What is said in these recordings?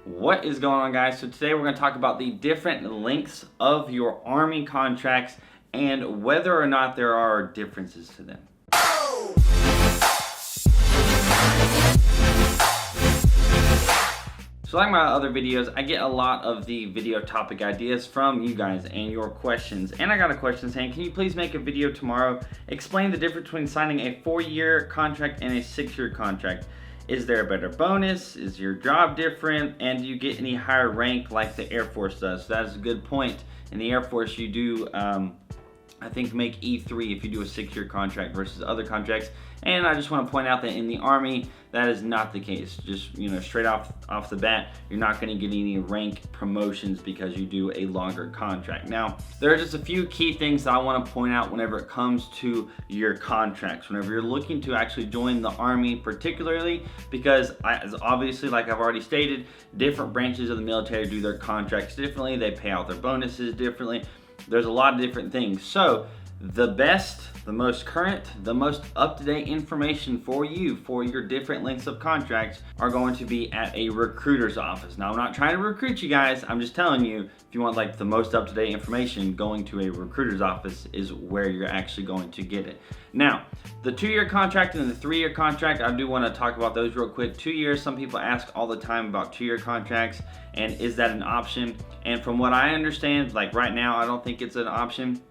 What is going on, guys? So today we're going to talk about the different lengths of your Army contracts and whether or not there are differences to them. So like my other videos, I get a lot of the video topic ideas from you guys and your questions. And I got a question saying, can you please make a video tomorrow, explain the difference between signing a 4-year contract and a 6-year contract? Is there a better bonus? Is your job different? And do you get any higher rank like the Air Force does? So that is a good point. In the Air Force, you do, I think, make E3 if you do a 6-year contract versus other contracts. And I just want to point out that in the Army, that is not the case. Just, straight off the bat, you're not going to get any rank promotions because you do a longer contract. Now, there are just a few key things that I want to point out whenever it comes to your contracts. Whenever you're looking to actually join the Army, particularly because, as obviously, like I've already stated, different branches of the military do their contracts differently. They pay out their bonuses differently. There's a lot of different things. So the best, the most current, the most up-to-date information for you for your different lengths of contracts are going to be at a recruiter's office. Now, I'm not trying to recruit you guys. I'm just telling you, if you want like the most up-to-date information, going to a recruiter's office is where you're actually going to get it. Now, the 2-year contract and the 3-year contract, I do want to talk about those real quick. 2 years, some people ask all the time about 2-year contracts and is that an option? And from what I understand, like right now, I don't think it's an option.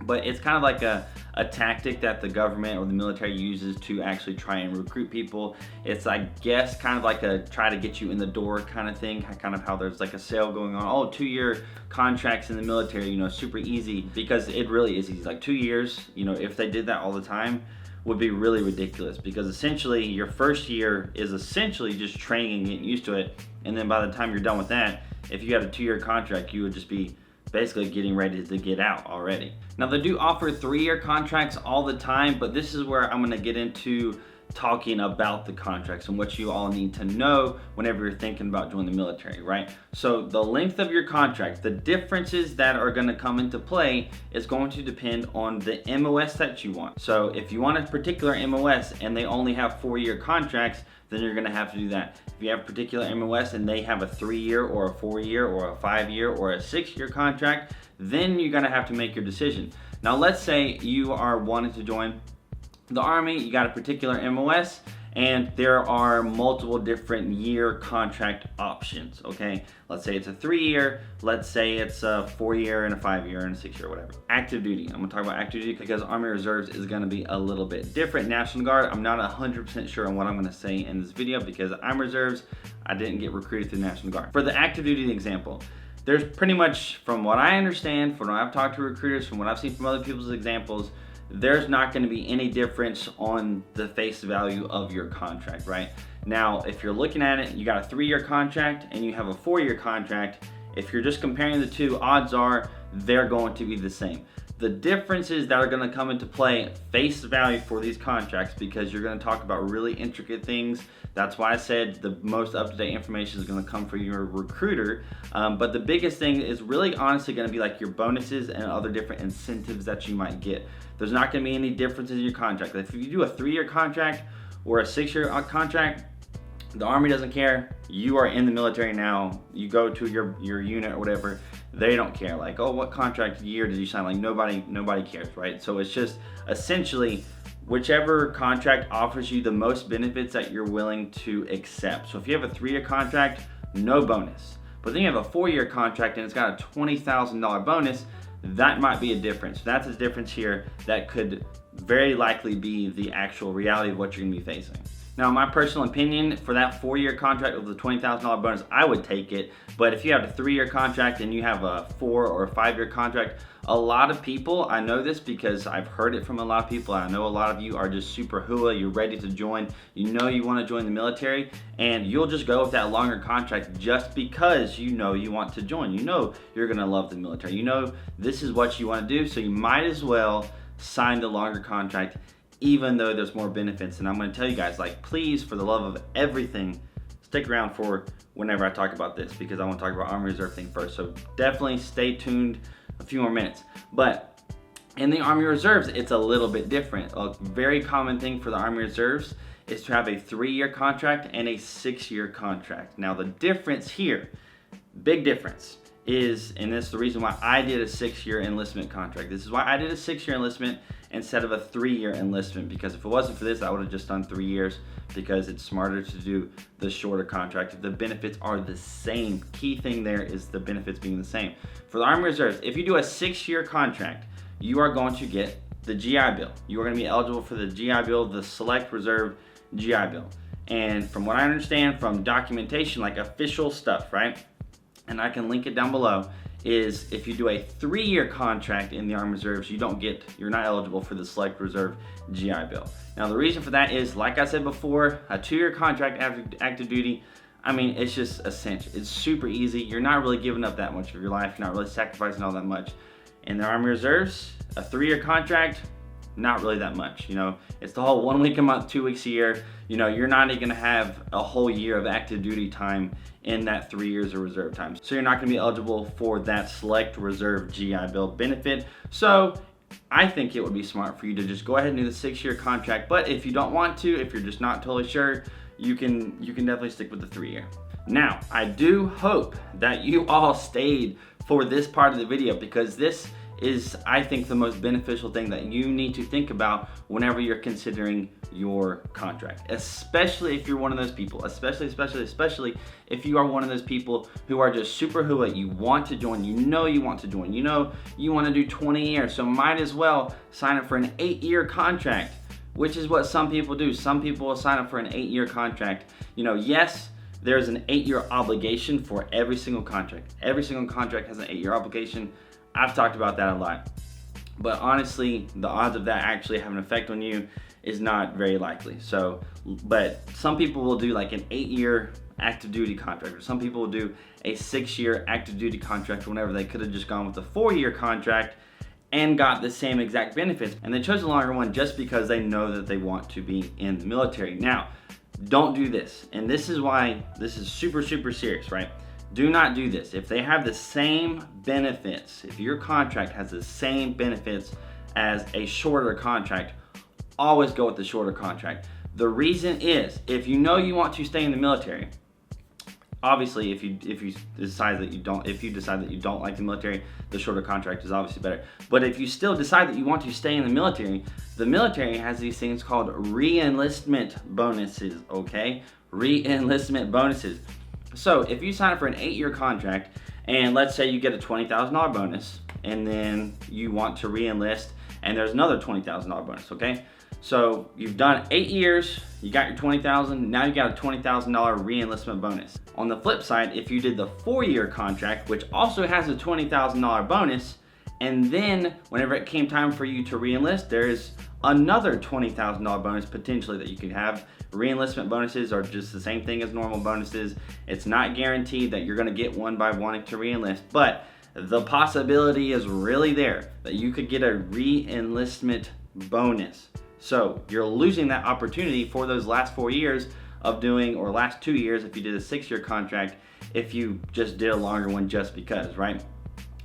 But it's kind of like a tactic that the government or the military uses to actually try and recruit people. It's, I guess, kind of like a try to get you in the door kind of thing, kind of how there's like a sale going on. Oh, 2-year contracts in the military, super easy, because it really is easy. Like 2 years, if they did that all the time, would be really ridiculous, because essentially your first year is essentially just training and getting used to it. And then by the time you're done with that, if you had a 2-year contract, you would just be basically getting ready to get out already. Now, they do offer 3-year contracts all the time, but this is where I'm gonna get into talking about the contracts and what you all need to know whenever you're thinking about joining the military, right? So the length of your contract, the differences that are gonna come into play is going to depend on the MOS that you want. So if you want a particular MOS and they only have 4-year contracts, then you're gonna have to do that. If you have a particular MOS and they have a 3-year or a 4-year or a 5-year or a 6-year contract, then you're gonna have to make your decision. Now, let's say you are wanting to join the Army, you got a particular MOS, and there are multiple different year contract options, okay? Let's say it's a 3-year, let's say it's a 4-year and a 5-year and a 6-year, whatever. Active duty, I'm gonna talk about active duty because Army Reserves is gonna be a little bit different. National Guard, I'm not 100% sure on what I'm gonna say in this video because I'm Reserves, I didn't get recruited through National Guard. For the active duty example, there's pretty much, from what I understand, from when I've talked to recruiters, from what I've seen from other people's examples, there's not going to be any difference on the face value of your contract, right? Now, if you're looking at it, you got a 3-year contract and you have a 4-year contract. If you're just comparing the two, odds are they're going to be the same. The differences that are going to come into play face value for these contracts, because you're going to talk about really intricate things. That's why I said the most up-to-date information is going to come from your recruiter. But the biggest thing is really honestly going to be like your bonuses and other different incentives that you might get. There's not going to be any differences in your contract. If you do a 3-year contract or a 6-year contract, the Army doesn't care. You are in the military now. You go to your unit or whatever. They don't care. Like, oh, what contract year did you sign? Like, nobody cares, right? So it's just essentially whichever contract offers you the most benefits that you're willing to accept. So if you have a 3-year contract, no bonus. But then you have a 4-year contract and it's got a $20,000 bonus, that might be a difference. That's a difference here that could very likely be the actual reality of what you're gonna be facing. Now, in my personal opinion, for that 4-year contract with the $20,000 bonus, I would take it. But if you have a 3-year contract and you have a 4 or a 5-year contract, a lot of people, I know this because I've heard it from a lot of people. I know a lot of you are just super hua, you're ready to join. You know you want to join the military, and you'll just go with that longer contract just because you know you want to join. You know you're gonna love the military. You know this is what you want to do, so you might as well sign the longer contract, even though there's more benefits. And I'm going to tell you guys, like, please, for the love of everything, stick around for whenever I talk about this, because I want to talk about Army Reserve thing first. So definitely stay tuned a few more minutes. But in the Army Reserves, it's a little bit different. A very common thing for the Army Reserves is to have a 3-year contract and a 6-year contract. Now the difference here, big difference, is, and this is the reason why I did a 6-year enlistment contract. This is why I did a 6-year enlistment instead of a 3-year enlistment, because if it wasn't for this, I would have just done 3 years, because it's smarter to do the shorter contract if the benefits are the same. Key thing there is the benefits being the same. For the Army Reserves, if you do a 6-year contract, you are going to get the GI Bill. You are going to be eligible for the GI Bill, the Select Reserve GI Bill. And from what I understand from documentation, like official stuff, right? And I can link it down below, is if you do a 3-year contract in the Army Reserves, you're not eligible for the Select Reserve GI Bill. Now the reason for that is, like I said before, a 2-year contract after active duty, I mean, it's just a cinch. It's super easy. You're not really giving up that much of your life. You're not really sacrificing all that much. In the Army Reserves, a 3-year contract, not really that much. You know, it's the whole 1 week a month, 2 weeks a year. You know, you're not even gonna have a whole year of active duty time in that 3 years of reserve time. So you're not gonna be eligible for that Select Reserve GI Bill benefit. So I think it would be smart for you to just go ahead and do the 6-year contract. But if you don't want to, if you're just not totally sure, you can definitely stick with the 3-year. Now, I do hope that you all stayed for this part of the video, because this is, I think, the most beneficial thing that you need to think about whenever you're considering your contract, especially if you're one of those people, especially if you are one of those people who are just super hooah. You want to join, you want to join, you want to do 20 years, so might as well sign up for an 8-year contract, which is what some people do. Some people will sign up for an 8-year contract. You know, yes, there's an 8-year obligation for every single contract. Every single contract has an 8-year obligation. I've talked about that a lot, but honestly, the odds of that actually having an effect on you is not very likely. So, but some people will do like an 8-year active duty contract, or some people will do a 6-year active duty contract whenever they could have just gone with a 4-year contract and got the same exact benefits. And they chose the longer one just because they know that they want to be in the military. Now, don't do this. And this is why this is super, super serious, right? Do not do this. If they have the same benefits, if your contract has the same benefits as a shorter contract, always go with the shorter contract. The reason is, if you know you want to stay in the military, obviously if you decide that you don't like the military, the shorter contract is obviously better. But if you still decide that you want to stay in the military has these things called re-enlistment bonuses, okay? Re-enlistment bonuses. So if you sign up for an 8-year contract, and let's say you get a $20,000 bonus, and then you want to re-enlist, and there's another $20,000 bonus, okay? So you've done 8 years, you got your $20,000, now you got a $20,000 re-enlistment bonus. On the flip side, if you did the 4-year contract, which also has a $20,000 bonus, and then whenever it came time for you to re-enlist, there's another $20,000 bonus potentially that you could have. Re-enlistment bonuses are just the same thing as normal bonuses. It's not guaranteed that you're gonna get one by wanting to re-enlist, but the possibility is really there that you could get a re-enlistment bonus. So you're losing that opportunity for those last 4 years of doing, or last 2 years if you did a 6-year contract, if you just did a longer one just because, right?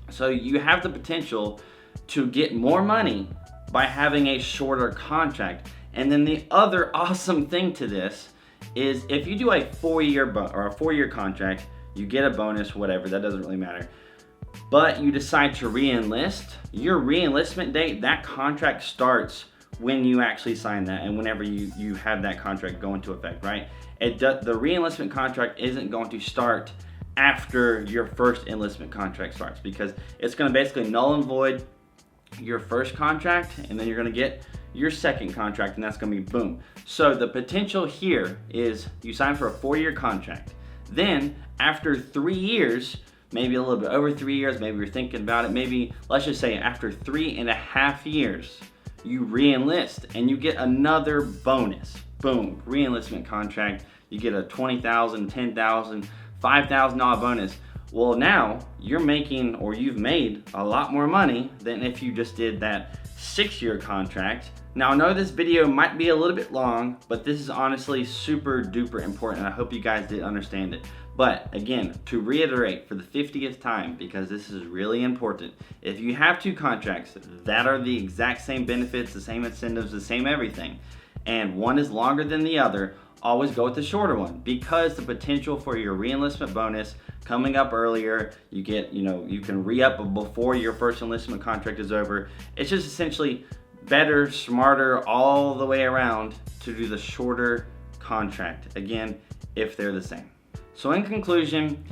So you have the potential to get more money by having a shorter contract. And then the other awesome thing to this is, if you do a 4-year contract, you get a bonus, whatever, that doesn't really matter. But you decide to re-enlist, your re-enlistment date, that contract starts when you actually sign that, and whenever you have that contract go into effect, right? The re-enlistment contract isn't going to start after your first enlistment contract starts, because it's going to basically null and void your first contract, and then you're going to get your second contract, and that's going to be boom. So the potential here is you sign for a 4-year contract. Then after 3 years, maybe a little bit over 3 years, maybe you're thinking about it, maybe let's just say after 3.5 years, you re-enlist and you get another bonus. Boom, re-enlistment contract. You get a $20,000, $10,000, $5,000 bonus. Well, now you're making, or you've made, a lot more money than if you just did that 6-year contract. Now, I know this video might be a little bit long, but this is honestly super duper important. I hope you guys did understand it. But again, to reiterate for the 50th time, because this is really important, if you have 2 contracts that are the exact same benefits, the same incentives, the same everything, and one is longer than the other, always go with the shorter one, because the potential for your re-enlistment bonus coming up earlier, you get, you can re-up before your first enlistment contract is over. It's just essentially better, smarter, all the way around to do the shorter contract, again, if they're the same. So in conclusion,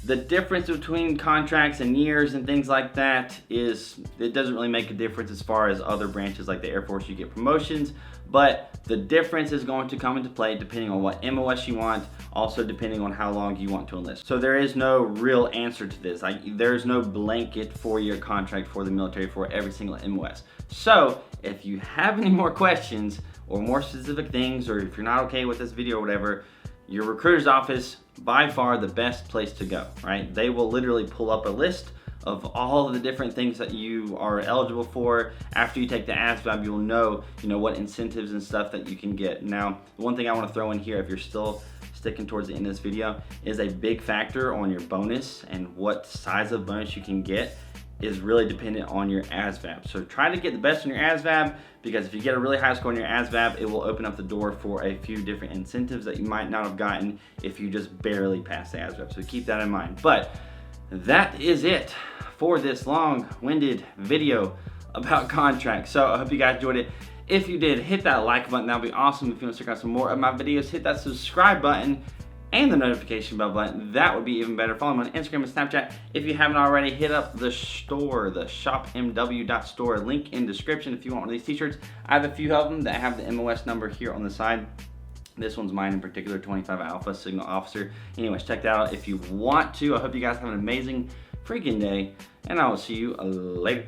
the difference between contracts and years and things like that is, it doesn't really make a difference as far as other branches like the Air Force. You get promotions, but the difference is going to come into play depending on what MOS you want, also depending on how long you want to enlist. So there is no real answer to this. There's no blanket 4-year contract for the military for every single MOS. So if you have any more questions or more specific things, or if you're not okay with this video or whatever, your recruiter's office, by far the best place to go, right? They will literally pull up a list of all of the different things that you are eligible for. After you take the ASVAB, you'll know, what incentives and stuff that you can get. Now, one thing I want to throw in here, if you're still sticking towards the end of this video, is a big factor on your bonus and what size of bonus you can get is really dependent on your ASVAB. So try to get the best on your ASVAB, because if you get a really high score on your ASVAB, it will open up the door for a few different incentives that you might not have gotten if you just barely passed the ASVAB. So keep that in mind. But that is it for this long-winded video about contracts. So I hope you guys enjoyed it. If you did, hit that like button. That would be awesome. If you want to check out some more of my videos, hit that subscribe button and the notification bell button. That would be even better. Follow me on Instagram and Snapchat. If you haven't already, hit up the store, the shopmw.store, link in description if you want one of these t-shirts. I have a few of them that have the MOS number here on the side. This one's mine in particular, 25 Alpha Signal Officer. Anyways, check that out if you want to. I hope you guys have an amazing freaking day, and I will see you later.